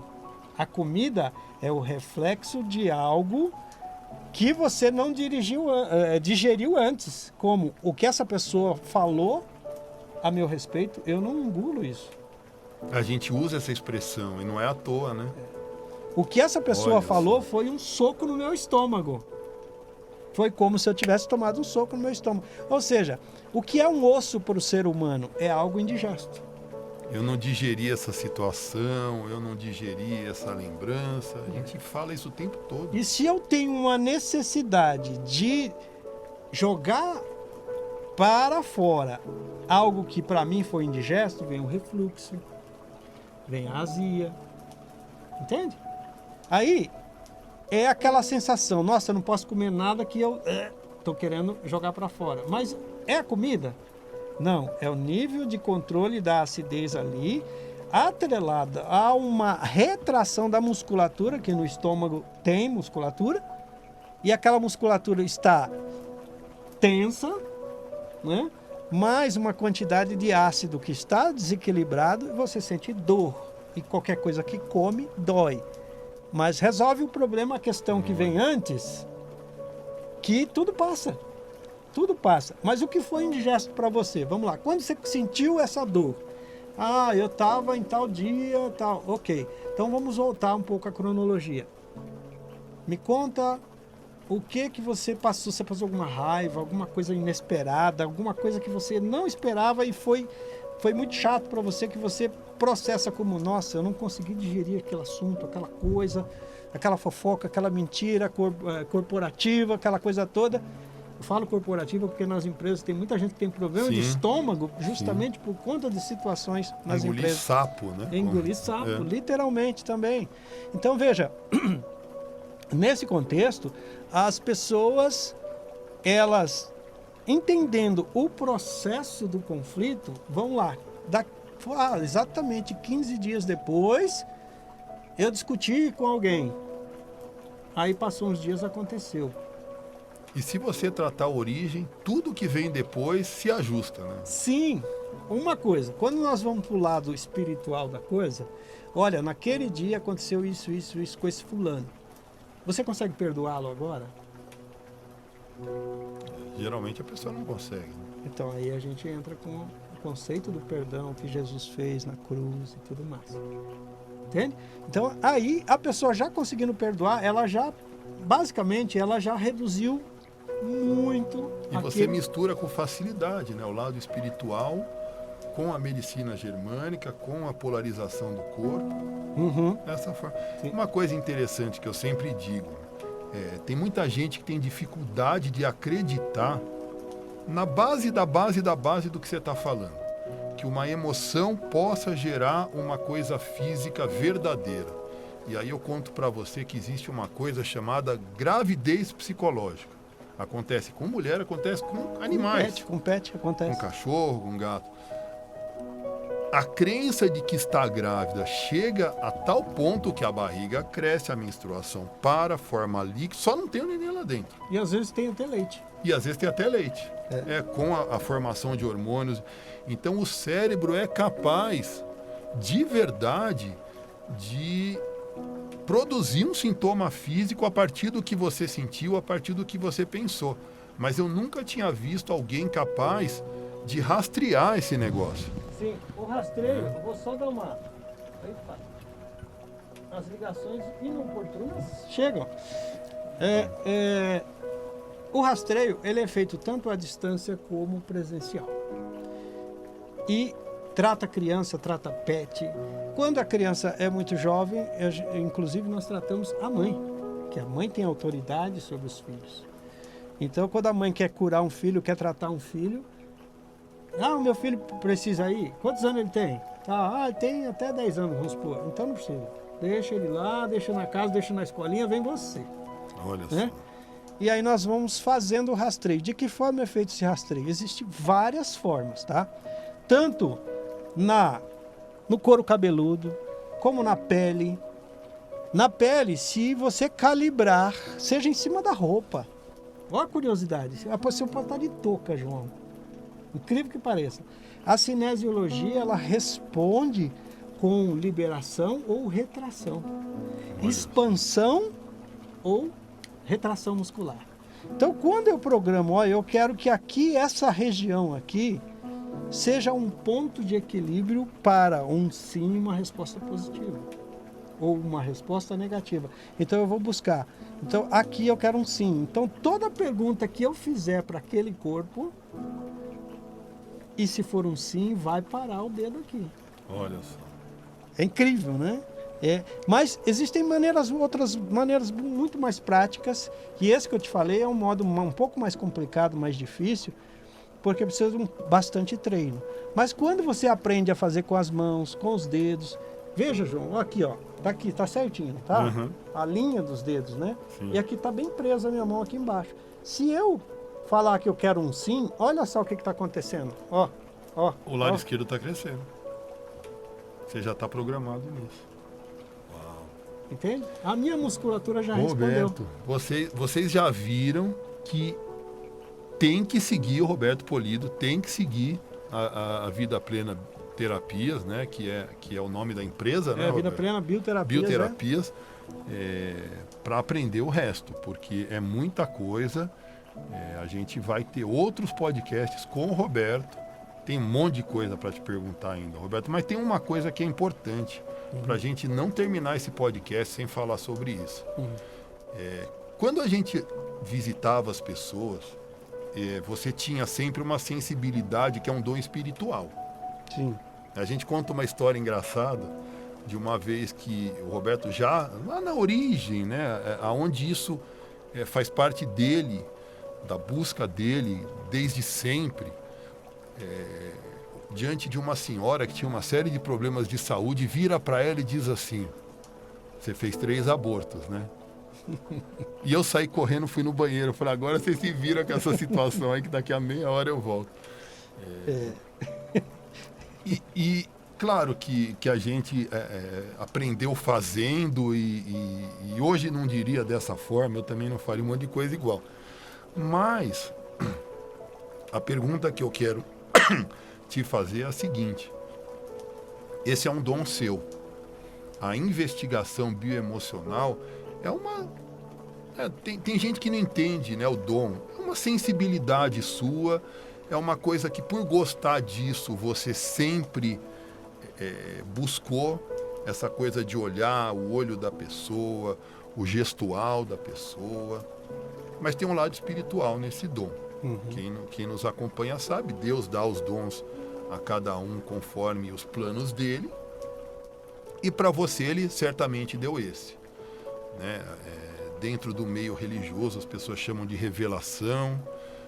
A comida é o reflexo de algo que você não digeriu antes. Como o que essa pessoa falou a meu respeito, eu não engulo isso. A gente usa essa expressão e não é à toa, né? O que essa pessoa falou foi um soco no meu estômago. Foi como se eu tivesse tomado um soco no meu estômago. Ou seja, o que é um osso para o ser humano? É algo indigesto. Eu não digeri essa situação, eu não digeri essa lembrança. A gente fala isso o tempo todo. E se eu tenho uma necessidade de jogar para fora algo que para mim foi indigesto, vem o refluxo, vem a azia. Entende? Aí é aquela sensação, nossa, eu não posso comer nada que eu estou querendo jogar para fora. Mas é a comida? Não, é o nível de controle da acidez ali, atrelada a uma retração da musculatura, que no estômago tem musculatura, e aquela musculatura está tensa, né? Mais uma quantidade de ácido que está desequilibrado, e você sente dor. E qualquer coisa que come, dói. Mas resolve o problema, a questão que vem antes, que tudo passa. Tudo passa. Mas o que foi indigesto para você? Vamos lá. Quando você sentiu essa dor? Eu estava em tal dia, tal. Ok. Então vamos voltar um pouco à cronologia. Me conta o que você passou. Você passou alguma raiva, alguma coisa inesperada, alguma coisa que você não esperava e foi muito chato para você, que você processa como, nossa, eu não consegui digerir aquele assunto, aquela coisa, aquela fofoca, aquela mentira corporativa, aquela coisa toda. Eu falo corporativa porque nas empresas tem muita gente que tem problema de estômago justamente por conta de situações nas empresas. Sapo, né? Engolir sapo, literalmente também. Então, veja, nesse contexto, as pessoas, elas entendendo o processo do conflito, vamos lá, exatamente 15 dias depois, eu discuti com alguém. Aí passou uns dias, aconteceu. E se você tratar a origem, tudo que vem depois se ajusta, né? Sim, uma coisa, quando nós vamos para o lado espiritual da coisa, olha, naquele dia aconteceu isso com esse fulano. Você consegue perdoá-lo agora? Geralmente a pessoa não consegue. Né? Então aí a gente entra com o conceito do perdão que Jesus fez na cruz e tudo mais. Entende? Então aí a pessoa já conseguindo perdoar, ela já, basicamente, ela já reduziu muito. E você mistura com facilidade, né? O lado espiritual com a medicina germânica, com a polarização do corpo. Dessa forma. Uma coisa interessante que eu sempre digo, tem muita gente que tem dificuldade de acreditar na base da base da base do que você está falando. Que uma emoção possa gerar uma coisa física verdadeira. E aí eu conto para você que existe uma coisa chamada gravidez psicológica. Acontece com mulher, acontece com animais. Com pet acontece. Com cachorro, com gato. A crença de que está grávida chega a tal ponto que a barriga cresce, a menstruação para, forma líquido, só não tem o neném lá dentro. E às vezes tem até leite. E às vezes tem até leite. Com a formação de hormônios. Então o cérebro é capaz, de verdade, de produzir um sintoma físico a partir do que você sentiu, a partir do que você pensou. Mas eu nunca tinha visto alguém capaz de rastrear esse negócio. Sim, o rastreio, eu vou só dar uma... Eita. As ligações inoportunas chegam. O rastreio, ele é feito tanto à distância como presencial. E trata criança, trata pet. Quando a criança é muito jovem, inclusive nós tratamos a mãe, que a mãe tem autoridade sobre os filhos. Então, quando a mãe quer curar um filho, quer tratar um filho, o meu filho precisa ir. Quantos anos ele tem? Ele tem até 10 anos, vamos supor. Então não precisa. Deixa ele lá, deixa na casa, deixa na escolinha, vem você. Olha né? só. E aí nós vamos fazendo o rastreio. De que forma é feito esse rastreio? Existem várias formas, tá? Tanto no couro cabeludo, como na pele. Na pele, se você calibrar, seja em cima da roupa. Olha a curiosidade. Você pode estar de touca, João. Incrível que pareça. A cinesiologia, ela responde com liberação ou retração. Expansão ou retração muscular. Então, quando eu programo, eu quero que aqui, essa região aqui, seja um ponto de equilíbrio para um sim, uma resposta positiva. Ou uma resposta negativa. Então, eu vou buscar. Então, aqui eu quero um sim. Então, toda pergunta que eu fizer para aquele corpo, e se for um sim, vai parar o dedo aqui. Olha só. É incrível, né? Mas existem outras maneiras muito mais práticas, e esse que eu te falei é um modo um pouco mais complicado, mais difícil, porque precisa de bastante treino. Mas quando você aprende a fazer com as mãos, com os dedos, veja, João, aqui, ó, tá aqui, tá certinho, tá? Uhum. A linha dos dedos, né? Sim. E aqui tá bem presa a minha mão aqui embaixo. Se eu falar que eu quero um sim, olha só o que está acontecendo. Ó. O lado esquerdo está crescendo. Você já está programado nisso. Uau. Entende? A minha musculatura já respondeu. Roberto, vocês já viram que tem que seguir o Roberto Polido, tem que seguir a Vida Plena Terapias, né? Que é o nome da empresa, né? Vida Plena Bioterapias. Bioterapias, para aprender o resto, porque é muita coisa. A gente vai ter outros podcasts com o Roberto. Tem um monte de coisa para te perguntar ainda, Roberto. Mas tem uma coisa que é importante para a gente não terminar esse podcast sem falar sobre isso. Quando a gente visitava as pessoas, você tinha sempre uma sensibilidade que é um dom espiritual. Sim. A gente conta uma história engraçada de uma vez que o Roberto já, lá na origem, né, aonde isso faz parte dele, da busca dele desde sempre, diante de uma senhora que tinha uma série de problemas de saúde, vira para ela e diz assim: você fez 3 abortos, né? E eu saí correndo, fui no banheiro. Falei, agora vocês se viram com essa situação aí, que daqui a meia hora eu volto. E claro que a gente aprendeu fazendo e hoje não diria dessa forma, eu também não faria um monte de coisa igual. Mas a pergunta que eu quero te fazer é a seguinte. Esse é um dom seu. A investigação bioemocional é uma... tem gente que não entende, né, o dom. É uma sensibilidade sua, é uma coisa que por gostar disso você sempre buscou, essa coisa de olhar o olho da pessoa, o gestual da pessoa. Mas tem um lado espiritual nesse dom. Quem nos acompanha sabe, Deus dá os dons a cada um conforme os planos dele. E para você ele certamente deu esse. Né? Dentro do meio religioso as pessoas chamam de revelação.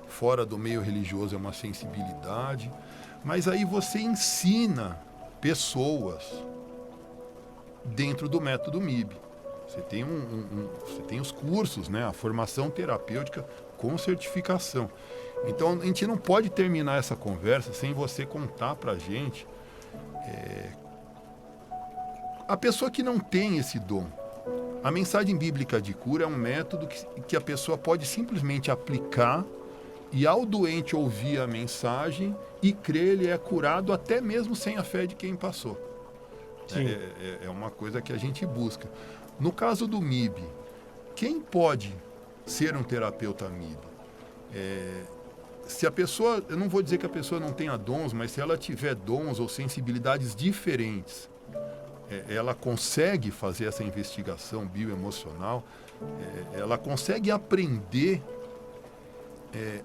Fora do meio religioso é uma sensibilidade. Mas aí você ensina pessoas dentro do método MIB. Você tem, você tem os cursos, né? A formação terapêutica com certificação. Então a gente não pode terminar essa conversa sem você contar para a gente a pessoa que não tem esse dom. A mensagem bíblica de cura é um método que a pessoa pode simplesmente aplicar e ao doente ouvir a mensagem e crer, ele é curado até mesmo sem a fé de quem passou. É uma coisa que a gente busca. No caso do MIB, quem pode ser um terapeuta MIB? Se a pessoa, eu não vou dizer que a pessoa não tenha dons, mas se ela tiver dons ou sensibilidades diferentes, ela consegue fazer essa investigação bioemocional, ela consegue aprender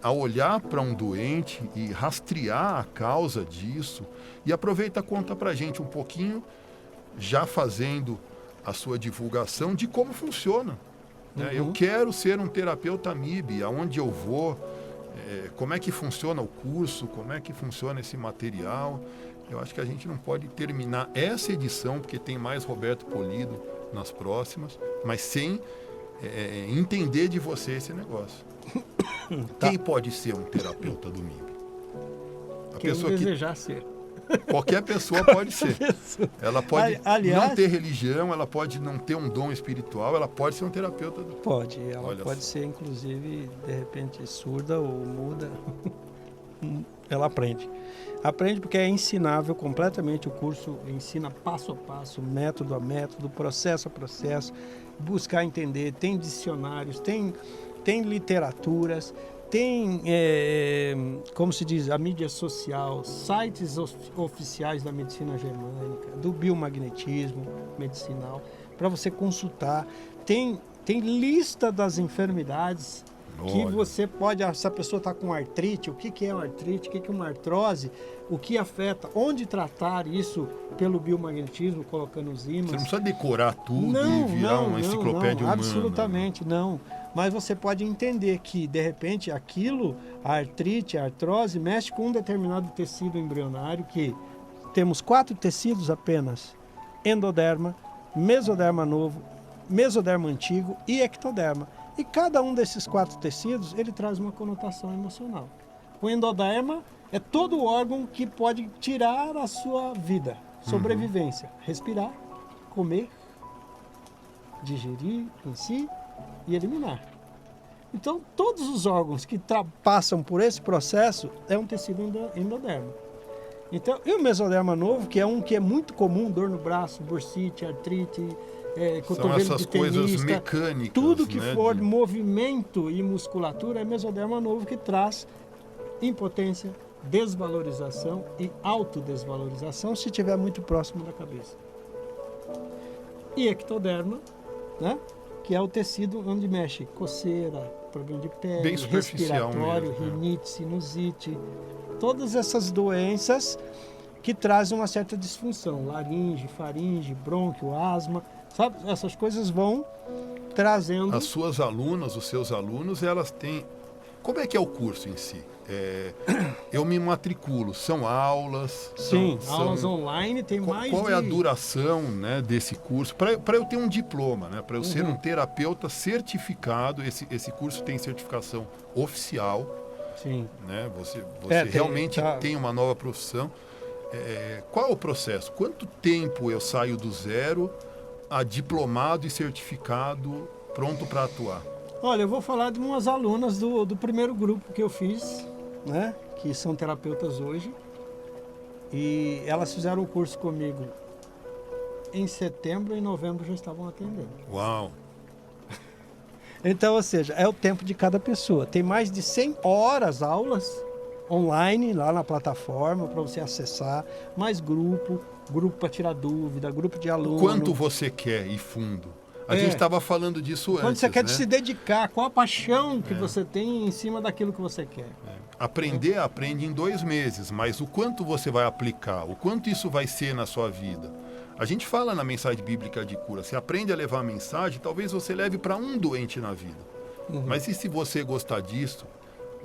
a olhar para um doente e rastrear a causa disso. E aproveita, conta para a gente um pouquinho, já fazendo a sua divulgação de como funciona. Eu quero ser um terapeuta MIB, aonde eu vou, como é que funciona o curso, como é que funciona esse material. Eu acho que a gente não pode terminar essa edição, porque tem mais Roberto Polido nas próximas, mas sem entender de você esse negócio. Tá. Quem pode ser um terapeuta do MIB? Quem desejar ser. Qualquer pessoa pode ser. Ela pode não ter religião, ela pode não ter um dom espiritual, ela pode ser um terapeuta. Pode, ela pode ser, inclusive, de repente, surda ou muda. Ela aprende. Aprende porque é ensinável completamente. O curso ensina passo a passo, método a método, processo a processo, buscar entender. Tem dicionários, tem literaturas, tem, como se diz, a mídia social, sites oficiais da medicina germânica, do biomagnetismo medicinal, para você consultar. Tem lista das enfermidades que você pode, se a pessoa está com artrite, o que é uma artrite, o que é uma artrose, o que afeta, onde tratar isso pelo biomagnetismo, colocando os ímãs. Você não precisa decorar tudo e virar uma enciclopédia humana. Absolutamente não. Mas você pode entender que, de repente, aquilo, a artrite, a artrose, mexe com um determinado tecido embrionário, que temos 4 tecidos apenas: endoderma, mesoderma novo, mesoderma antigo e ectoderma. E cada um desses 4 tecidos, ele traz uma conotação emocional. O endoderma é todo o órgão que pode tirar a sua vida, sobrevivência, respirar, comer, digerir em si e eliminar. Então, todos os órgãos que passam por esse processo é um tecido endoderma. Então, e o mesoderma novo, que é um que é muito comum, dor no braço, bursite, artrite, cotovelo são essas de tenista, coisas mecânicas, tudo que for movimento e musculatura é mesoderma novo, que traz impotência, desvalorização e autodesvalorização se estiver muito próximo da cabeça. E ectoderma, né? Que é o tecido onde mexe coceira, problema de pele, respiratório, mesmo, rinite, sinusite, todas essas doenças que trazem uma certa disfunção, laringe, faringe, brônquio, asma, sabe? Essas coisas vão trazendo... As suas alunas, os seus alunos, elas têm Como é que é o curso em si? Eu me matriculo, são aulas? Sim, são, aulas online, tem mais qual é a duração, né, desse curso? Para eu ter um diploma, né, para eu ser um terapeuta certificado, esse curso tem certificação oficial. Sim. Né, você realmente tem uma nova profissão. Qual é o processo? Quanto tempo eu saio do zero a diplomado e certificado, pronto para atuar? Olha, eu vou falar de umas alunas do primeiro grupo que eu fiz, né? Que são terapeutas hoje. E elas fizeram o curso comigo em setembro e em novembro já estavam atendendo. Uau! Então, ou seja, é o tempo de cada pessoa. Tem mais de 100 horas aulas online lá na plataforma para você acessar, mais grupo para tirar dúvida, grupo de alunos. Quanto você quer ir fundo? A gente estava falando disso antes. Quando você quer né? se dedicar, qual a paixão que você tem em cima daquilo que você quer. Aprender, aprende em 2 meses, mas o quanto você vai aplicar, o quanto isso vai ser na sua vida. A gente fala na mensagem bíblica de cura, você aprende a levar a mensagem, talvez você leve para um doente na vida. Mas e se você gostar disso,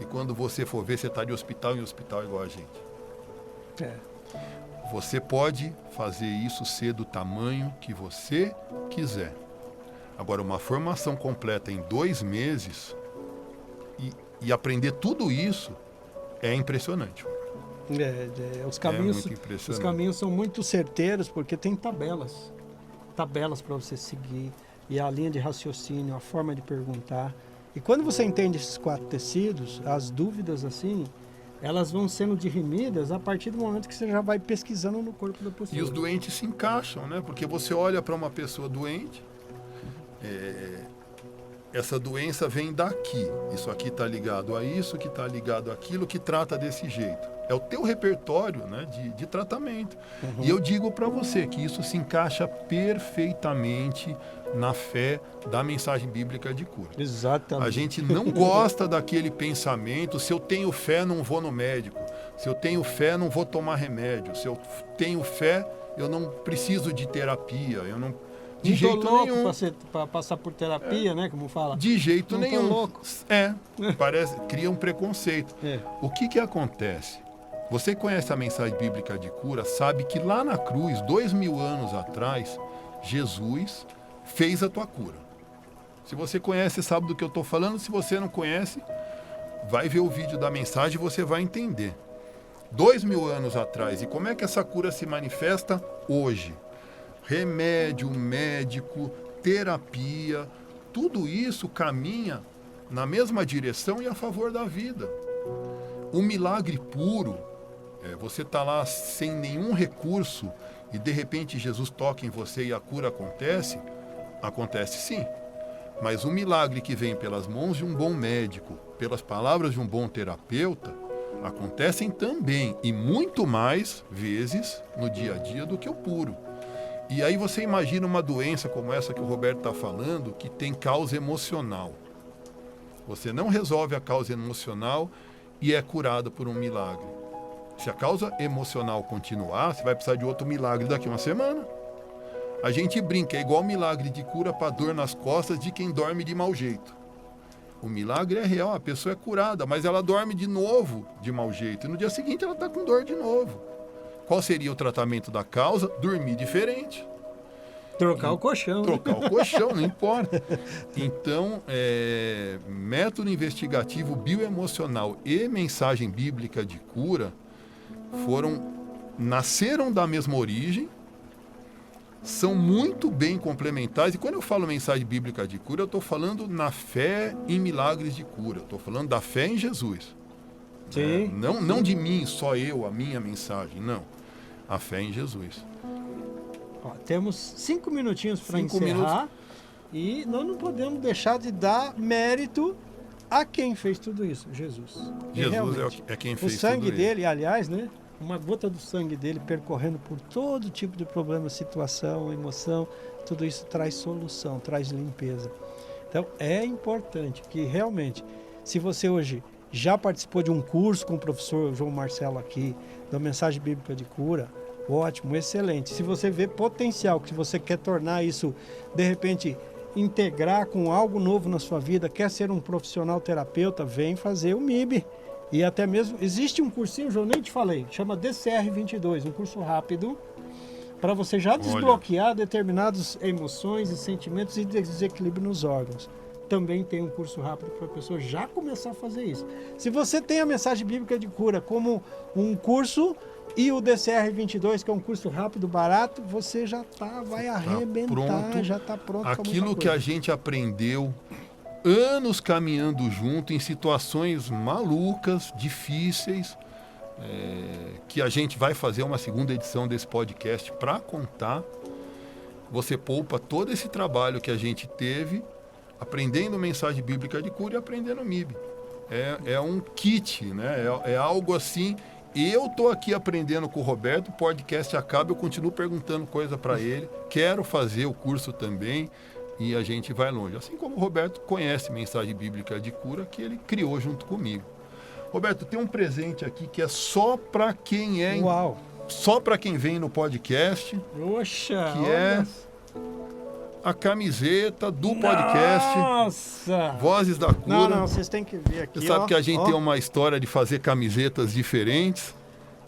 e quando você for ver, você está de hospital em hospital igual a gente? Você pode fazer isso ser do tamanho que você quiser. Agora, uma formação completa em 2 meses e aprender tudo isso é impressionante. Os caminhos são muito certeiros porque tem tabelas para você seguir, e a linha de raciocínio, a forma de perguntar. E quando você entende esses 4 tecidos, as dúvidas assim, elas vão sendo dirimidas a partir do momento que você já vai pesquisando no corpo da pessoa. E os doentes se encaixam, né? Porque você olha para uma pessoa doente, essa doença vem daqui. Isso aqui está ligado a isso, que está ligado àquilo, que trata desse jeito. É o teu repertório, né, de tratamento. E eu digo para você que isso se encaixa perfeitamente na fé da mensagem bíblica de cura. Exatamente. A gente não gosta daquele pensamento, se eu tenho fé, não vou no médico. Se eu tenho fé, não vou tomar remédio. Se eu tenho fé, eu não preciso de terapia. Eu não... De jeito nenhum. Para passar por terapia, né? Como fala. De jeito não nenhum. Tô louco. Cria um preconceito. O que acontece? Você conhece a mensagem bíblica de cura, sabe que lá na cruz, 2000 anos atrás, Jesus fez a tua cura. Se você conhece, sabe do que eu estou falando. Se você não conhece, vai ver o vídeo da mensagem e você vai entender. 2000 anos atrás. E como é que essa cura se manifesta hoje? Remédio, médico, terapia, tudo isso caminha na mesma direção e a favor da vida. O milagre puro, você está lá sem nenhum recurso e de repente Jesus toca em você e a cura acontece, acontece sim. Mas o milagre que vem pelas mãos de um bom médico, pelas palavras de um bom terapeuta, acontecem também e muito mais vezes no dia a dia do que o puro. E aí você imagina uma doença como essa que o Roberto está falando, que tem causa emocional. Você não resolve a causa emocional e é curado por um milagre. Se a causa emocional continuar, você vai precisar de outro milagre daqui a uma semana. A gente brinca, é igual milagre de cura para dor nas costas de quem dorme de mau jeito. O milagre é real, a pessoa é curada, mas ela dorme de novo de mau jeito. E no dia seguinte ela está com dor de novo. Qual seria o tratamento da causa? Dormir diferente. Trocar o colchão. Trocar o colchão, não importa. Então, método investigativo bioemocional e mensagem bíblica de cura nasceram da mesma origem, são muito bem complementares. E quando eu falo mensagem bíblica de cura, eu estou falando na fé em milagres de cura. Estou falando da fé em Jesus. Sim. Não de mim, só eu, a minha mensagem, não. A fé em Jesus. Temos 5 minutinhos para encerrar. E nós não podemos deixar de dar mérito a quem fez tudo isso, Jesus. Jesus é quem fez tudo isso. O sangue dele, aliás, né? Uma gota do sangue dele percorrendo por todo tipo de problema, situação, emoção, tudo isso traz solução, traz limpeza. Então é importante que realmente, se você hoje já participou de um curso com o professor João Marcelo aqui, da Mensagem Bíblica de Cura, ótimo, excelente. Se você vê potencial, que você quer tornar isso, de repente, integrar com algo novo na sua vida, quer ser um profissional terapeuta, vem fazer o MIB. E até mesmo, existe um cursinho, eu nem te falei, chama DCR22, um curso rápido, para você já desbloquear determinadas emoções e sentimentos e desequilíbrio nos órgãos. Também tem um curso rápido para a pessoa já começar a fazer isso. Se você tem a mensagem bíblica de cura como um curso e o DCR22, que é um curso rápido, barato, você já vai arrebentar, pronto. já está pronto. Aquilo que a gente aprendeu, anos caminhando junto em situações malucas, difíceis, que a gente vai fazer uma segunda edição desse podcast para contar. Você poupa todo esse trabalho que a gente teve aprendendo mensagem bíblica de cura e aprendendo MIB. É um kit, né? É algo assim. Eu tô aqui aprendendo com o Roberto, o podcast acaba, eu continuo perguntando coisa para ele, quero fazer o curso também e a gente vai longe. Assim como o Roberto conhece mensagem bíblica de cura que ele criou junto comigo. Roberto, tem um presente aqui que é só para quem só para quem vem no podcast. Oxa, que é a camiseta do podcast. Nossa! Vozes da Cura. Não, vocês têm que ver aqui. Você sabe que a gente tem uma história de fazer camisetas diferentes.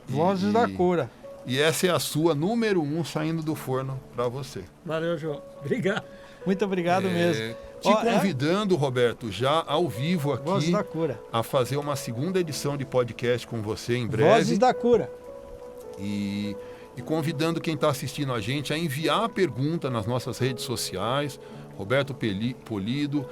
Vozes da Cura. E essa é a sua número 1 saindo do forno para você. Valeu, João. Obrigado. Muito obrigado mesmo. Te convidando, Roberto, já ao vivo aqui Vozes da Cura, a fazer uma segunda edição de podcast com você em breve. Vozes da Cura. E convidando quem está assistindo a gente a enviar a pergunta nas nossas redes sociais, Roberto Polido,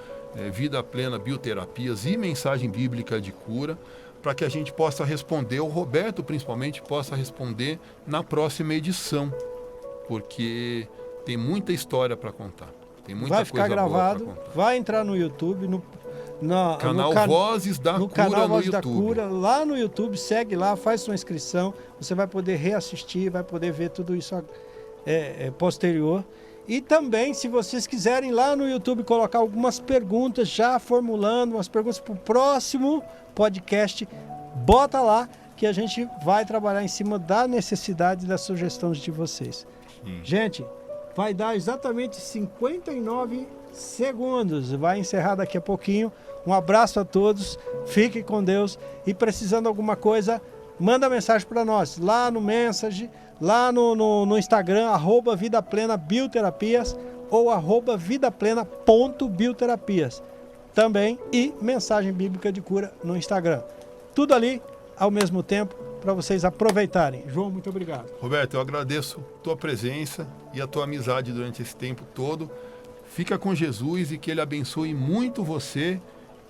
Vida Plena Bioterapias e Mensagem Bíblica de Cura, para que a gente possa responder, o Roberto principalmente possa responder na próxima edição, porque tem muita história para contar. Tem muita vai ficar coisa gravado, boa pra contar. vai entrar no YouTube, no canal Vozes da Cura canal no Vozes da YouTube. Cura, lá no YouTube, segue lá, faz sua inscrição, você vai poder reassistir, vai poder ver tudo isso posterior. E também, se vocês quiserem lá no YouTube colocar algumas perguntas, já formulando umas perguntas para o próximo podcast, bota lá que a gente vai trabalhar em cima da necessidade das sugestões de vocês. Sim. Gente, vai dar exatamente 59 segundos. Vai encerrar daqui a pouquinho. Um abraço a todos. Fiquem com Deus. E precisando de alguma coisa, manda mensagem para nós. Lá no Message, lá no Instagram, @VidaPlenaBioterapias ou @VidaPlena.bioterapias. Também. E mensagem bíblica de cura no Instagram. Tudo ali ao mesmo tempo para vocês aproveitarem. João, muito obrigado. Roberto, eu agradeço tua presença e a tua amizade durante esse tempo todo. Fica com Jesus e que Ele abençoe muito você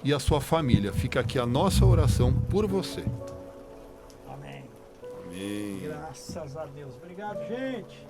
e a sua família. Fica aqui a nossa oração por você. Amém. Amém. Graças a Deus. Obrigado, gente.